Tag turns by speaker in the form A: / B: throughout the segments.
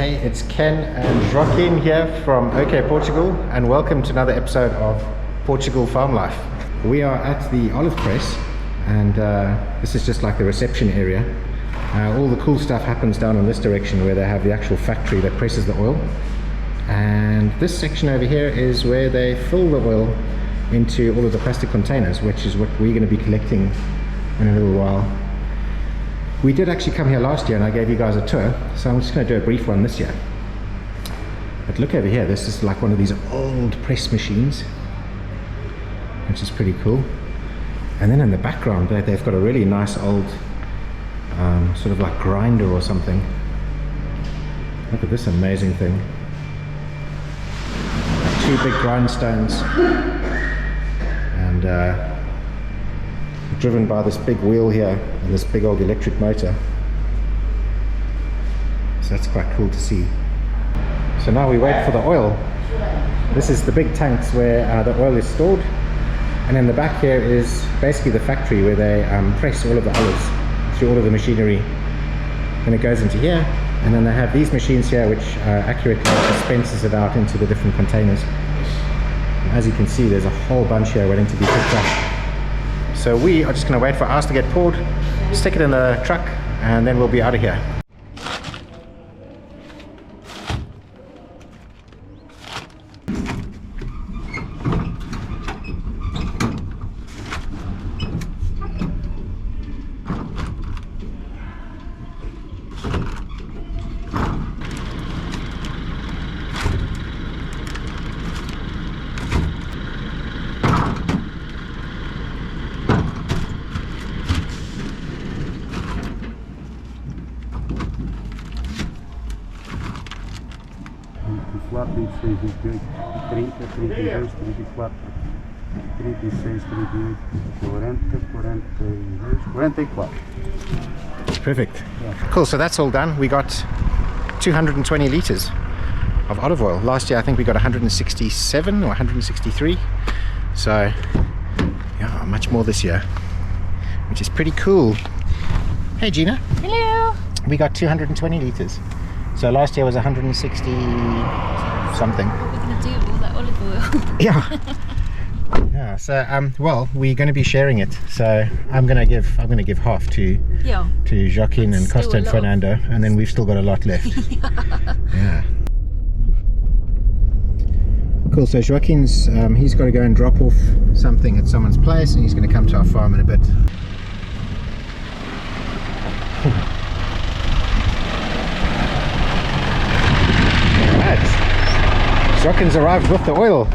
A: Hey, it's Ken and Joaquin here from OKportugal, and welcome to another episode of Portugal Farm Life. We are at the olive press, and this is just like the reception area. All the cool stuff happens down in this direction where they have the actual factory that presses the oil, and this section over here is where they fill the oil into all of the plastic containers, which is what we're going to be collecting in a little while. We did actually come here last year and I gave you guys a tour, so I'm just going to do a brief one this year. But look over here, this is like one of these old press machines, which is pretty cool. And then in the background they've got a really nice old sort of like grinder or something. Look at this amazing thing. Two big grindstones, and driven by this big wheel here and this big old electric motor. So that's quite cool to see. So now we wait for the oil. This is the big tanks where the oil is stored, and in the back here is basically the factory where they press all of the olives through all of the machinery, and it goes into here, and then they have these machines here which accurately dispenses it out into the different containers. And as you can see, there's a whole bunch here waiting to be picked up. So we are just going to wait for ours to get poured, stick it in the truck, and then we'll be out of here.
B: Lá 26, 28, 30, 32, 34, 36, 38, 40, 42, 44.
A: Perfect. Cool, so that's all done. We got 220 litres of olive oil. Last year I think we got 167 or 163. So yeah, much more this year, which is pretty cool. Hey Gina.
C: Hello.
A: We got 220 litres. So last year was 160 something.
C: What are we going to do with all that olive oil?
A: Yeah. Yeah. So well, we're going to be sharing it. So I'm going to give half to Joaquin and Costa and Fernando, and then we've still got a lot left. Yeah. Cool. So Joaquin's he's got to go and drop off something at someone's place, and he's going to come to our farm in a bit. Joaquin's arrived with the oil.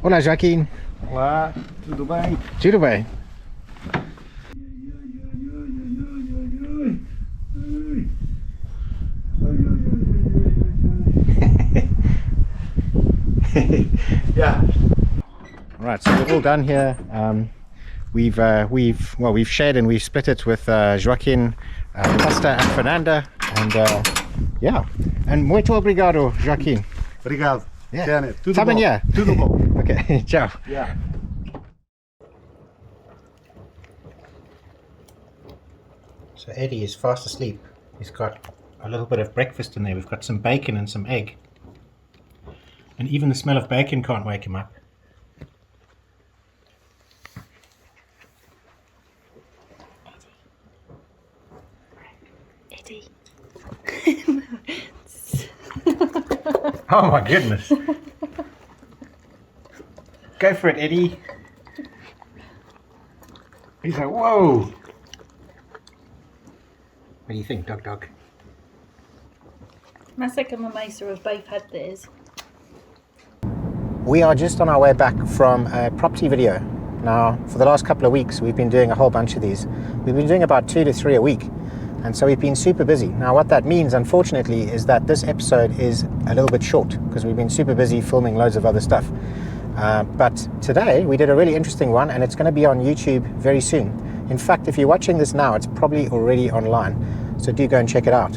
A: Hola Joaquin.
B: Olá, tudo bem?
A: Tudo bem.
B: Yeah.
A: Right, so we're all done here. We've shared and we've split it with Joaquin, Costa and Fernanda, and yeah. And muito obrigado, Joaquin.
B: Obrigado.
A: Yeah.
B: Ken, tudo
A: Tá bem,
B: bom?
A: yeah.
B: Tudo bom.
A: Okay, ciao.
B: Yeah.
A: So Eddie is fast asleep. He's got a little bit of breakfast in there. We've got some bacon and some egg. And even the smell of bacon can't wake him up.
C: Eddie.
A: Oh my goodness. Go for it, Eddie. He's like, whoa. What do you think, dog?
C: Masek and Mamesa have both had theirs.
A: We are just on our way back from a property video. Now, for the last couple of weeks, we've been doing a whole bunch of these. We've been doing about 2 to 3 a week. And so we've been super busy. Now what that means, unfortunately, is that this episode is a little bit short because we've been super busy filming loads of other stuff. But today we did a really interesting one, and it's going to be on YouTube very soon. In fact, if you're watching this now, it's probably already online. So do go and check it out.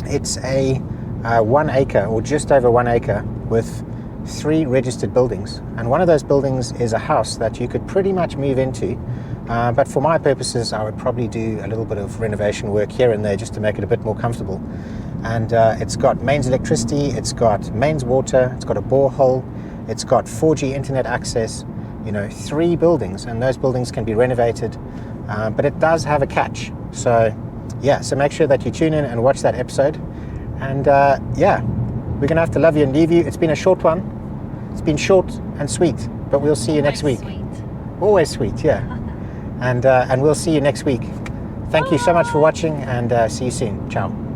A: It's a 1 acre or just over 1 acre with 3 registered buildings. And one of those buildings is a house that you could pretty much move into. But for my purposes, I would probably do a little bit of renovation work here and there just to make it a bit more comfortable. and it's got mains electricity, it's got mains water, it's got a borehole, it's got 4G internet access, you know, 3 buildings, and those buildings can be renovated, but it does have a catch. So yeah, so make sure that you tune in and watch that episode, and yeah, we're gonna have to love you and leave you. It's been a short one. It's been short and sweet, but we'll see you next week.
C: Sweet.
A: Always sweet, yeah. And we'll see you next week. Thank you so much for watching, and see you soon. Ciao.